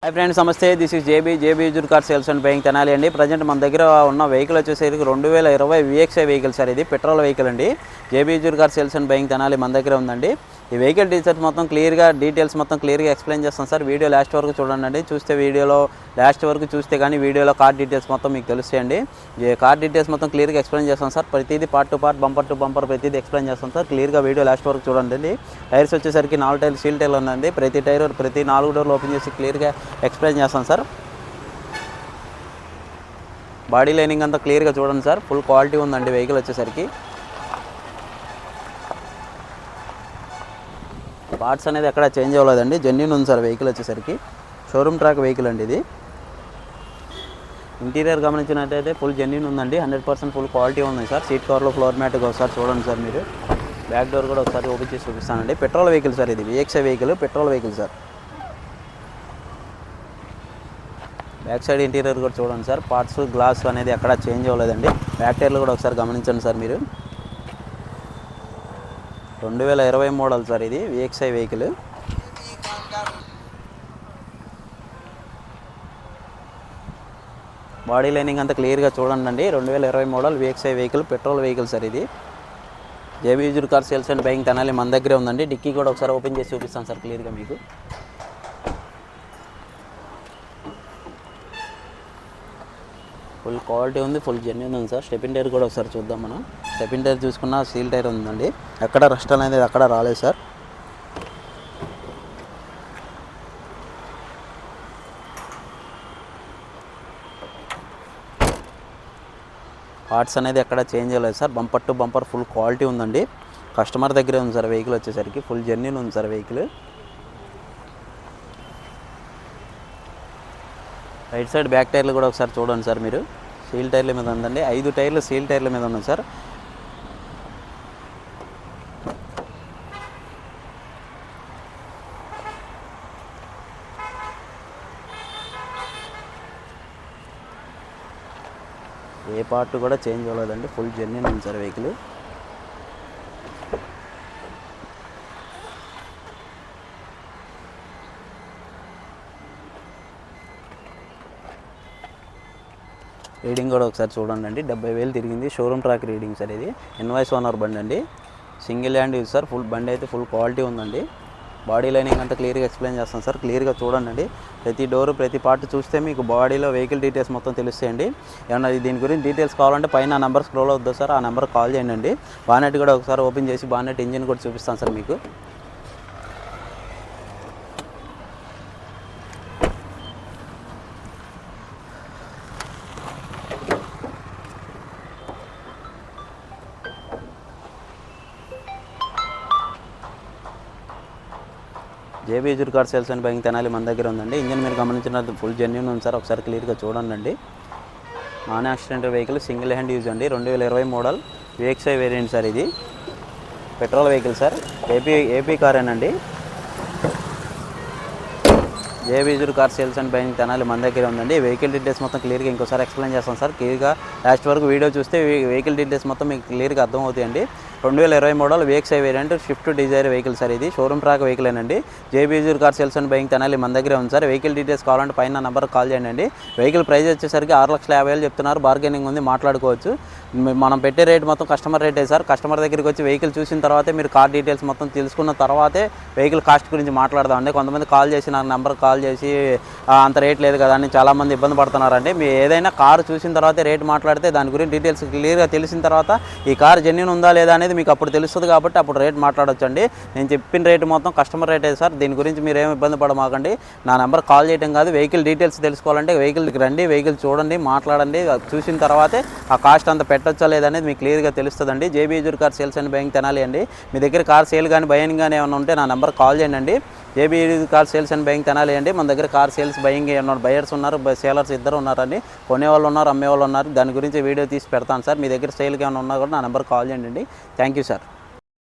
High friends नमस्ते this is JB used car sales and buying Tenali अंडी present मन दग्गर उन्न वेहिकल वच्चेसरिकि 2020 VXI वेहिकल सर इदी पेट्रोल वेहिकल अंडी JB used car sales and buying Tenali मन दग्गर उंदंडी ఈ వెహికల్ డీటెయిల్స్ మొత్తం క్లియర్గా ఎక్స్ప్లెయిన్ చేస్తాను సార్. వీడియో లాస్ట్ వరకు చూడండి. చూస్తే వీడియోలో లాస్ట్ వరకు చూస్తే కానీ వీడియోలో కార్ డీటెయిల్స్ మొత్తం మీకు తెలుస్తాయండి. ఈ కార్ డీటెయిల్స్ మొత్తం క్లియర్గా ఎక్స్ప్లెయిన్ చేస్తాను సార్. ప్రతిదీ part to part bumper to bumper ప్రతిదీ ఎక్స్ప్లెయిన్ చేస్తాను సార్. క్లియర్గా వీడియో లాస్ట్ వరకు చూడండి. టైర్స్ వచ్చేసరికి 4 టైర్లు సీల్ టైర్లు ఉందండి. ప్రతి టైర్ ప్రతి 4 డోర్లు ఓపెన్ చేసి క్లియర్గా ఎక్స్ప్లెయిన్ చేస్తాను సార్. బాడీ లైనింగ్ అంతా క్లియర్గా చూడండి సార్. ఫుల్ క్వాలిటీ ఉందండి వెహికల్ వచ్చేసరికి. పార్ట్స్ అనేది ఎక్కడ చేంజ్ అవ్వలేదండి. జెన్యూన్ ఉంది సార్ వెహికల్ వచ్చేసరికి. షోరూమ్ ట్రాక్ వెహికల్ అండి ఇది. ఇంటీరియర్ గమనించినట్టయితే ఫుల్ జెన్యూన్ ఉందండి. 100% ఫుల్ క్వాలిటీ ఉంది సార్. సీట్ కవర్లో ఫ్లోర్ మ్యాట్ ఒకసారి చూడండి సార్ మీరు. బ్యాక్ డోర్ కూడా ఒకసారి ఓపెన్ చేసి చూపిస్తానండి. పెట్రోల్ వెహికల్ సార్ ఇది. VXI vehicle petrol vehicle sir. Back side interior కూడా చూడండి సార్. పార్ట్స్ గ్లాస్ అనేది ఎక్కడ చేంజ్ అవ్వలేదండి. బ్యాక్ టైర్లు కూడా ఒకసారి గమనించండి సార్ మీరు. 2020 మోడల్ సార్ ఇది VXI వెహికల్. బాడీ లైనింగ్ అంతా క్లియర్గా చూడండి. 2020 model VXI vehicle petrol vehicle sir ఇది. JB used car sales and buying Tenali మన దగ్గరే ఉందండి. డిక్కీ కూడా ఒకసారి ఓపెన్ చేసి చూపిస్తాను సార్ క్లియర్గా మీకు. ఫుల్ క్వాలిటీ ఉంది, ఫుల్ జెన్యూన్ ఉంది సార్. స్టెపిన్ టైర్ కూడా ఒకసారి చూద్దాం మనం. స్టెపిన్ టైర్ చూసుకున్న సీల్ టైర్ ఉందండి. ఎక్కడ రస్ట్ అనేది అక్కడ రాలేదు సార్. పార్ట్స్ అనేది ఎక్కడ చేంజ్ అవ్వలేదు sir. Bumper to bumper full quality ఉందండి. కస్టమర్ దగ్గరే ఉంది సార్ వెహికల్ వచ్చేసరికి. ఫుల్ జెన్యూన్ ఉంది సార్ వెహికల్. రైట్ సైడ్ బ్యాక్ టైర్లు కూడా ఒకసారి చూడండి సార్ మీరు. సీల్ టైర్ల మీద ఉందండి. 5 టైర్లు సీల్ టైర్ల మీద ఉన్నాయి సార్. ఏ పార్ట్ కూడా చేంజ్ అవ్వలేదండి. ఫుల్ జెన్యూన్ ఉంది సార్ వెహికల్. రీడింగ్ కూడా ఒకసారి చూడండి. 70,000 తిరిగింది. షోరూమ్ ట్రాక్ రీడింగ్ సార్ ఇది. ఇన్వాయిస్ ఓనర్ బండి అండి. Single hand use sir. Full బండి అయితే ఫుల్ క్వాలిటీ ఉందండి. బాడీ లైనింగ్ అంతా క్లియర్గా ఎక్స్ప్లెయిన్ చేస్తాను సార్. క్లియర్గా చూడండి. ప్రతి డోరు ప్రతి పార్ట్ చూస్తే మీకు బాడీలో వెహికల్ డీటెయిల్స్ మొత్తం తెలుస్తాయండి. ఏమన్నా దీని గురించి డీటెయిల్స్ కావాలంటే పైన నెంబర్ స్క్రోల్ అవుద్దా సార్, ఆ నెంబర్ కాల్ చేయండి. బానెట్ కూడా ఒకసారి ఓపెన్ చేసి బానెట్ ఇంజిన్ కూడా చూపిస్తాను సార్ మీకు. JB used car sales and buying Tenali మన దగ్గర ఉందండి. ఇంజిన్ మీరు గమనించినట్టు ఫుల్ జెన్యూన్ ఉంది సార్. ఒకసారి క్లియర్గా చూడండి. Non accident vehicle single hand use అండి. 2020 మోడల్ VXI వేరియంట్ సార్ ఇది. Petrol vehicle sir. AP car అండి. JB used car sales and buying Tenali మన దగ్గర ఉందండి. వెహికల్ డీటెయిల్స్ మొత్తం క్లియర్గా ఇంకోసారి ఎక్స్ప్లెయిన్ చేస్తాను సార్. క్లియర్గా లాస్ట్ వరకు వీడియో చూస్తే వెహికల్ డీటెయిల్స్ మొత్తం మీకు క్లియర్గా అర్థమవుతాయండి. 2020 model VXI variant Swift Dzire vehicle sir ఇది. షోరూమ్ ట్రాక్ వెహికల్ అండి. JB used car sales and buying Tenali మన దగ్గరే ఉంది సార్. వెహికల్ డీటెయిల్స్ కావాలంటే పైన నెంబర్ కాల్ చేయండి. వెహికల్ ప్రైస్ వచ్చేసరికి 6,50,000 చెప్తున్నారు. బార్గెనింగ్ ఉంది, మాట్లాడుకోవచ్చు. మనం పెట్టే రేట్ మొత్తం కస్టమర్ రేటే సార్. కస్టమర్ దగ్గరికి వచ్చి వెహికల్ చూసిన తర్వాతే మీరు కార్ డీటెయిల్స్ మొత్తం తెలుసుకున్న తర్వాతే వెహికల్ కాస్ట్ గురించి మాట్లాడదామండి. కొంతమంది కాల్ చేసి నాకు నెంబర్ కాల్ చేసి అంత రేట్ లేదు కదా అని చాలామంది ఇబ్బంది పడుతున్నారండి. మీరు ఏదైనా కారు చూసిన తర్వాతే రేట్ మాట్లాడితే దాని గురించి డీటెయిల్స్ క్లియర్గా తెలిసిన తర్వాత ఈ కార్ జెన్యూన్ ఉందా లేదా అనేది మీకు అప్పుడు తెలుస్తుంది. కాబట్టి అప్పుడు రేట్ మాట్లాడొచ్చండి. నేను చెప్పిన రేటు మొత్తం కస్టమర్ రేటే సార్. దీని గురించి మీరు ఏమి ఇబ్బంది పడమాకండి. నా నెంబర్ కాల్ చేయడం కాదు. వెహికల్ డీటెయిల్స్ తెలుసుకోవాలంటే వెహికల్కి రండి, వెహికల్ చూడండి, మాట్లాడండి. చూసిన తర్వాతే ఆ కాస్ట్ అంత పెట్టొచ్చా లేదనేది మీకు క్లియర్గా తెలుస్తుందండి. JB used car sales and buying Tenali అండి. మీ దగ్గర కార్ సేల్ కానీ బయింగ్ కానీ ఏమైనా ఉంటే నా నెంబర్ కాల్ చేయండి. JB used car sales and buying Tenali అండి. మన దగ్గర కార్ సేల్స్ బయింగ్ ఉన్నారు, బయర్స్ ఉన్నారు, సేలర్స్ ఇద్దరు ఉన్నారండి. కొనేవాళ్ళు ఉన్నారు, అమ్మేవాళ్ళు ఉన్నారు. దాని గురించి వీడియో తీసి పెడతాను సార్. మీ దగ్గర సేల్కి ఏమైనా ఉన్నా కూడా నా నెంబర్ కాల్ చేయండి. Thank you sir.